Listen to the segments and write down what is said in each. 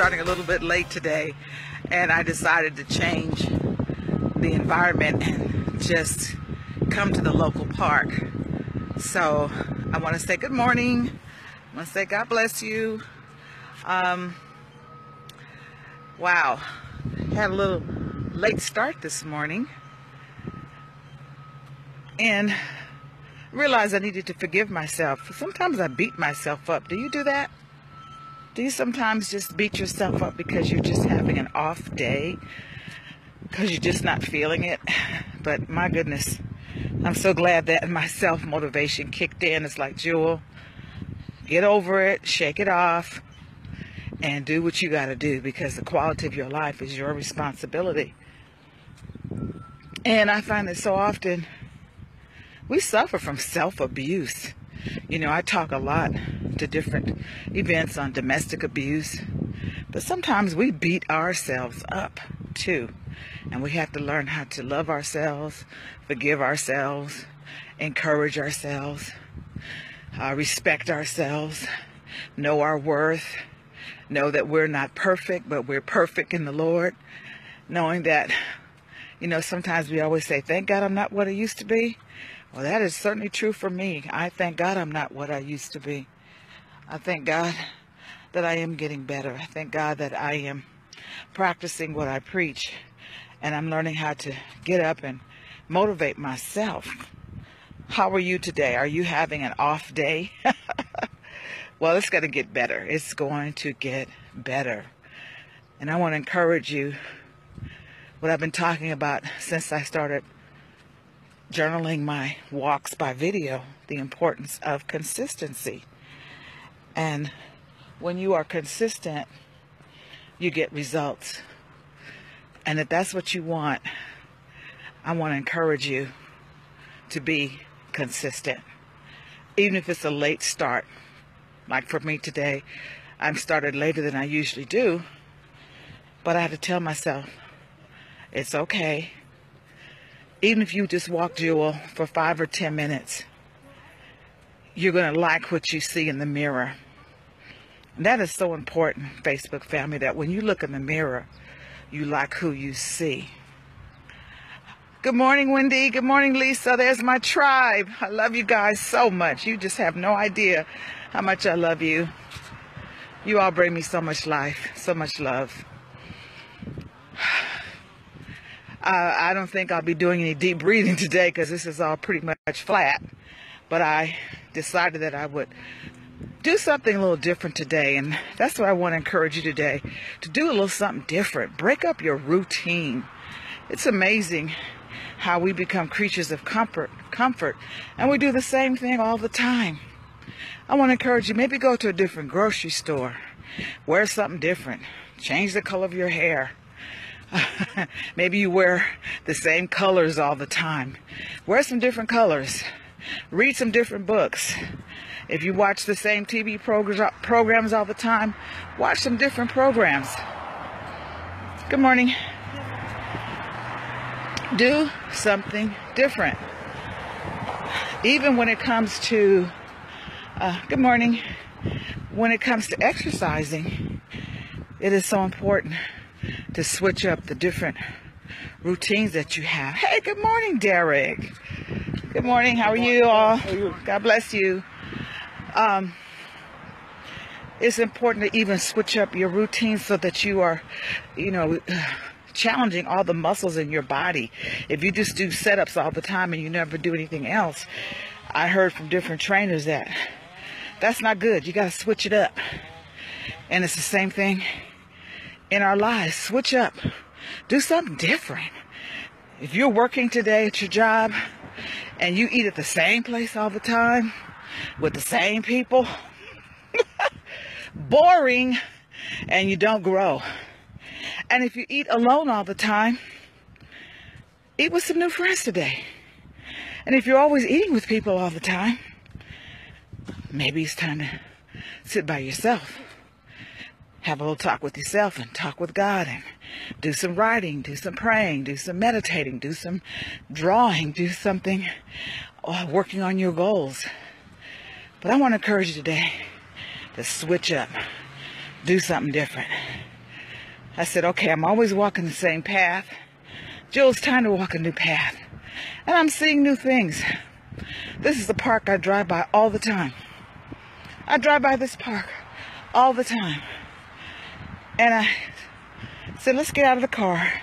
starting a little bit late today, and I decided to change the environment and just come to the local park. So I want to say good morning. I want to say God bless you. Wow, had a little late start this morning and realized I needed to forgive myself. Sometimes I beat myself up. Do you do that? Do you sometimes just beat yourself up because you're just having an off day? Because you're just not feeling it? But my goodness, I'm so glad that my self-motivation kicked in. It's like, Jewel, get over it, shake it off, and do what you got to do, because the quality of your life is your responsibility. And I find that so often we suffer from self-abuse. You know, I talk a lot to different events on domestic abuse, but sometimes we beat ourselves up too. And we have to learn how to love ourselves, forgive ourselves, encourage ourselves, respect ourselves, know our worth, know that we're not perfect, but we're perfect in the Lord. Knowing that, you know, sometimes we always say, thank God I'm not what I used to be. Well, that is certainly true for me. I thank God I'm not what I used to be. I thank God that I am getting better. I thank God that I am practicing what I preach. And I'm learning how to get up and motivate myself. How are you today? Are you having an off day? Well, it's going to get better. It's going to get better. And I want to encourage you, what I've been talking about since I started journaling my walks by video, the importance of consistency. And when you are consistent, you get results. And if that's what you want, I want to encourage you to be consistent. Even if it's a late start. Like for me today, I'm started later than I usually do. But I had to tell myself, it's okay. Even if you just walk, Jewel, for 5 or 10 minutes, you're going to like what you see in the mirror. And that is so important, Facebook family, that when you look in the mirror, you like who you see. Good morning, Wendy. Good morning, Lisa. There's my tribe. I love you guys so much. You just have no idea how much I love you. You all bring me so much life, so much love. I don't think I'll be doing any deep breathing today because this is all pretty much flat. But I decided that I would do something a little different today. And that's what I want to encourage you today, to do a little something different. Break up your routine. It's amazing how we become creatures of comfort, and we do the same thing all the time. I want to encourage you, maybe go to a different grocery store. Wear something different. Change the color of your hair. Maybe you wear the same colors all the time. Wear some different colors. Read some different books. If you watch the same TV programs all the time, watch some different programs. Good morning. Do something different. Even when it comes to, good morning, when it comes to exercising, it is so important to switch up the different routines that you have. Hey, good morning, Derek. Good morning. How are you all? God bless you. It's important to even switch up your routine so that you are, you know, challenging all the muscles in your body. If you just do setups all the time and you never do anything else, I heard from different trainers that that's not good. You got to switch it up. And it's the same thing in our lives. Switch up. Do something different. If you're working today at your job and you eat at the same place all the time with the same people, boring, and you don't grow. And if you eat alone all the time, eat with some new friends today. And if you're always eating with people all the time, maybe it's time to sit by yourself. Have a little talk with yourself and talk with God, and do some writing, do some praying, do some meditating, do some drawing, do something, working on your goals. But I want to encourage you today to switch up, do something different. I said, okay, I'm always walking the same path. Jill's time to walk a new path. And I'm seeing new things. This is the park I drive by all the time. I drive by this park all the time. And I said, let's get out of the car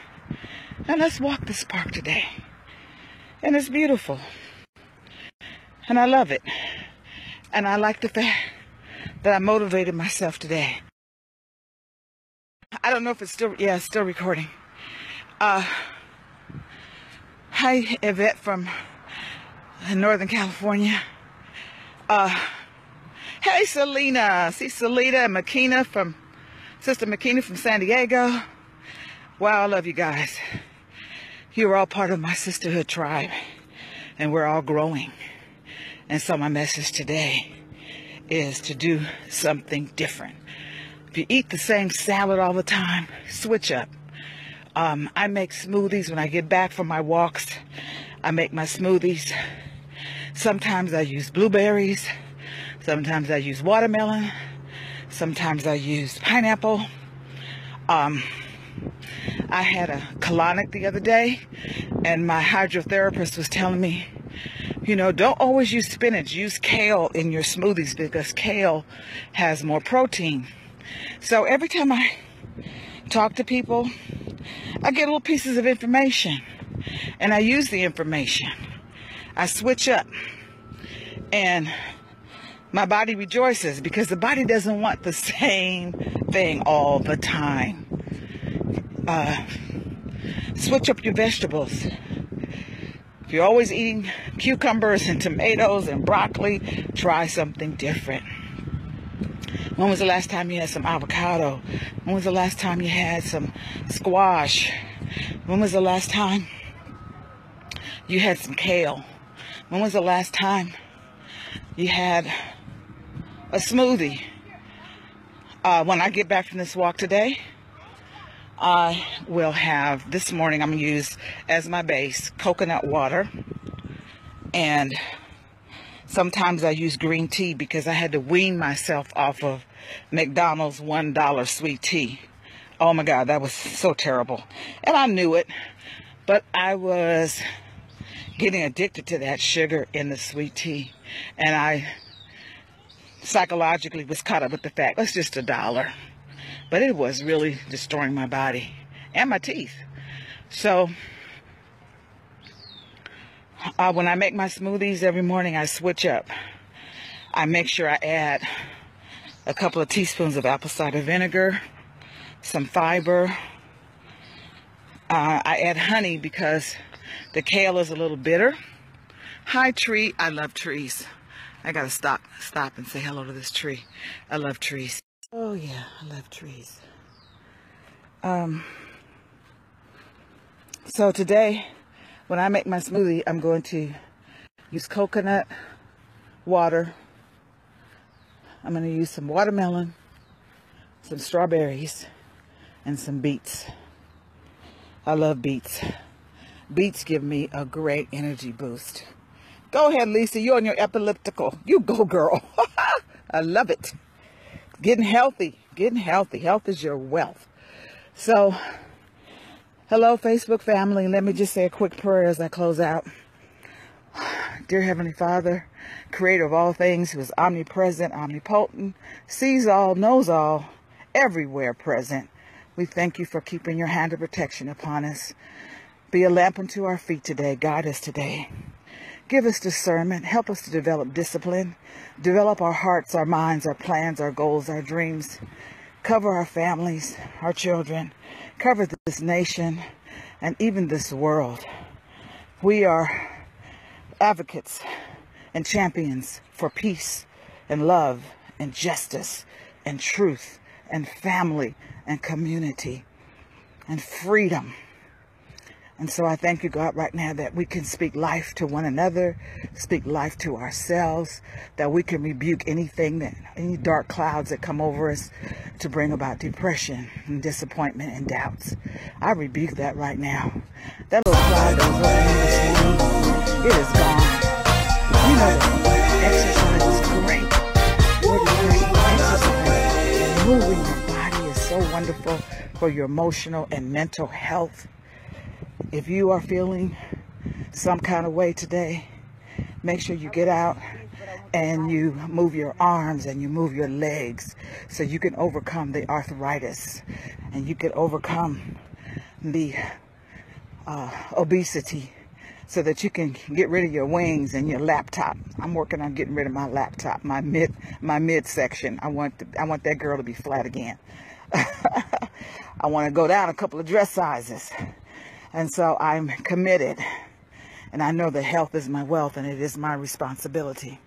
and let's walk this park today. And it's beautiful. And I love it. And I like the fact that I motivated myself today. I don't know if it's still, yeah, it's still recording. Hi, Yvette from Northern California. Hey, Selena. See Selena and Makina from, Sister Makina from San Diego. Wow, I love you guys. You're all part of my sisterhood tribe. And we're all growing. And so my message today is to do something different. If you eat the same salad all the time, switch up. I make smoothies when I get back from my walks. I make my smoothies. Sometimes I use blueberries. Sometimes I use watermelon. Sometimes I use pineapple. I had a colonic the other day, and my hydrotherapist was telling me, you know, don't always use spinach. Use kale in your smoothies because kale has more protein. So every time I talk to people, I get little pieces of information, and I use the information. I switch up, and my body rejoices because the body doesn't want the same thing all the time. Switch up your vegetables. If you're always eating cucumbers and tomatoes and broccoli, try something different. When was the last time you had some avocado? When was the last time you had some squash? When was the last time you had some kale? When was the last time you had a smoothie? When I get back from this walk today, I will have, this morning I'm going to use as my base coconut water, and sometimes I use green tea because I had to wean myself off of McDonald's $1 sweet tea. Oh my God, that was so terrible. And I knew it, but I was getting addicted to that sugar in the sweet tea. And I psychologically was caught up with the fact, it's just $1. But it was really destroying my body and my teeth. So when I make my smoothies every morning, I switch up. I make sure I add a couple of teaspoons of apple cider vinegar, some fiber. I add honey because the kale is a little bitter. Hi, tree. I love trees. I gotta stop and say hello to this tree. I love trees. Oh yeah, I love trees. So today, when I make my smoothie, I'm going to use coconut water. I'm going to use some watermelon, some strawberries, and some beets. I love beets. Beets give me a great energy boost. Go ahead, Lisa. You're on your epileptical. You go, girl. I love it. Getting healthy. Getting healthy. Health is your wealth. So, hello, Facebook family. Let me just say a quick prayer as I close out. Dear Heavenly Father, creator of all things, who is omnipresent, omnipotent, sees all, knows all, everywhere present, we thank you for keeping your hand of protection upon us. Be a lamp unto our feet today. Guide us today. Give us discernment. Help us to develop discipline. Develop our hearts, our minds, our plans, our goals, our dreams. Cover our families, our children. Cover this nation and even this world. We are advocates and champions for peace and love and justice and truth and family and community and freedom. And so I thank you, God, right now that we can speak life to one another, speak life to ourselves, that we can rebuke any dark clouds that come over us to bring about depression and disappointment and doubts. I rebuke that right now. That little cloud that was over this morning, it is gone. You know that exercise is great. What is great? Exercise and moving your body is so wonderful for your emotional and mental health. If you are feeling some kind of way today, make sure you get out and you move your arms and you move your legs so you can overcome the arthritis and you can overcome the obesity so that you can get rid of your wings and your laptop. I'm working on getting rid of my laptop, my midsection. I want that girl to be flat again. I want to go down a couple of dress sizes. And so I'm committed. And I know that health is my wealth and it is my responsibility.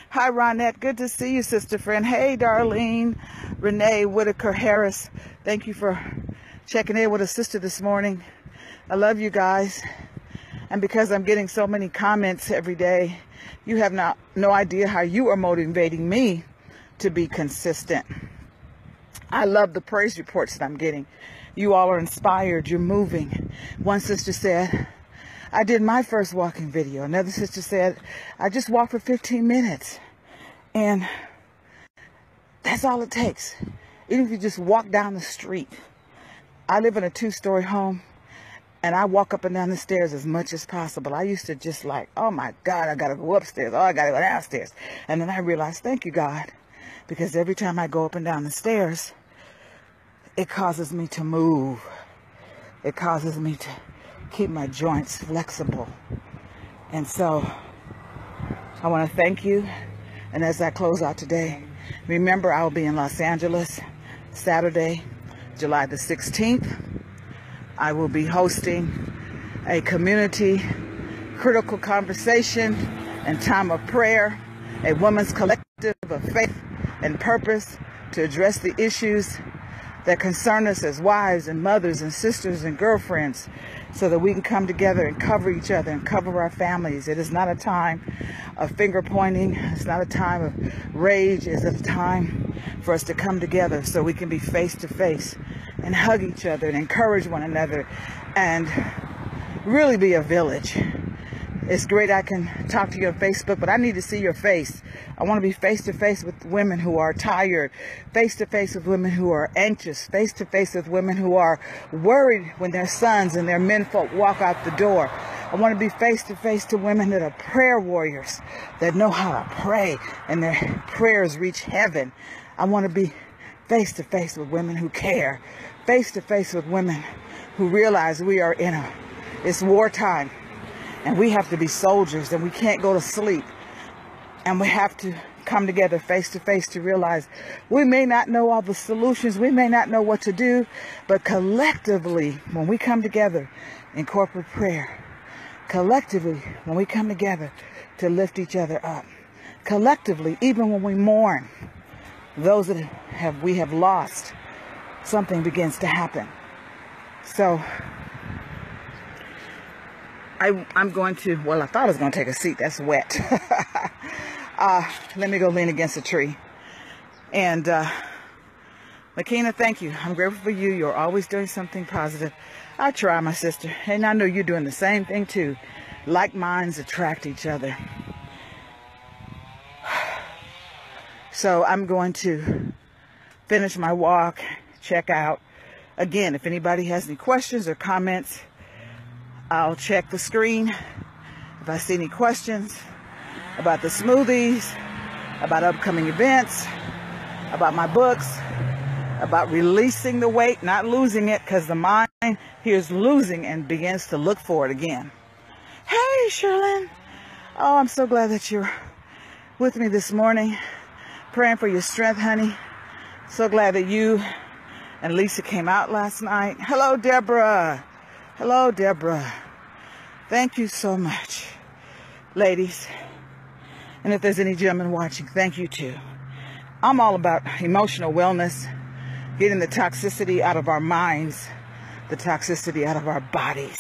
Hi, Ronette. Good to see you, sister friend. Hey, Darlene. Renee Whitaker Harris. Thank you for checking in with a sister this morning. I love you guys. And because I'm getting so many comments every day, you have no idea how you are motivating me to be consistent. I love the praise reports that I'm getting. You all are inspired. You're moving. One sister said, I did my first walking video. Another sister said, I just walked for 15 minutes. And that's all it takes. Even if you just walk down the street. I live in a 2-story home. And I walk up and down the stairs as much as possible. I used to just like, oh my God, I got to go upstairs. Oh, I got to go downstairs. And then I realized, thank you, God. Because every time I go up and down the stairs, it causes me to move. It causes me to keep my joints flexible. And so I want to thank you. And as I close out today, remember I will be in Los Angeles Saturday, July the 16th. I will be hosting a community critical conversation and time of prayer, a women's collective of faith and purpose to address the issues that concern us as wives and mothers and sisters and girlfriends so that we can come together and cover each other and cover our families. It is not a time of finger pointing. It's not a time of rage. It's a time for us to come together so we can be face to face and hug each other and encourage one another and really be a village. It's great I can talk to you on Facebook, but I need to see your face. I want to be face to face with women who are tired, face to face with women who are anxious, face to face with women who are worried when their sons and their menfolk walk out the door. I want to be face to face to women that are prayer warriors, that know how to pray and their prayers reach heaven. I want to be face to face with women who care, face to face with women who realize we are it's wartime. And we have to be soldiers and we can't go to sleep. And we have to come together face to face to realize we may not know all the solutions. We may not know what to do. But collectively, when we come together in corporate prayer, collectively, when we come together to lift each other up, collectively, even when we mourn those that we have lost, something begins to happen. So I'm going to, well, I thought I was going to take a seat. That's wet. Let me go lean against a tree. And Makina, thank you. I'm grateful for you. You're always doing something positive. I try, my sister. And I know you're doing the same thing, too. Like minds attract each other. So I'm going to finish my walk, check out. Again, if anybody has any questions or comments, I'll check the screen if I see any questions about the smoothies, about upcoming events, about my books, about releasing the weight, not losing it, because the mind hears losing and begins to look for it again. Hey, Sherlyn. Oh, I'm so glad that you're with me this morning. Praying for your strength, honey. So glad that you and Lisa came out last night. Hello, Deborah. Hello, Deborah. Thank you so much, ladies. And if there's any gentlemen watching, thank you too. I'm all about emotional wellness, getting the toxicity out of our minds, the toxicity out of our bodies,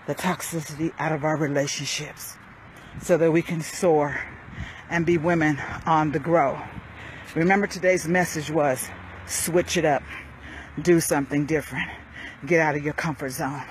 the toxicity out of our relationships, so that we can soar and be women on the grow. Remember, today's message was switch it up, do something different, get out of your comfort zone.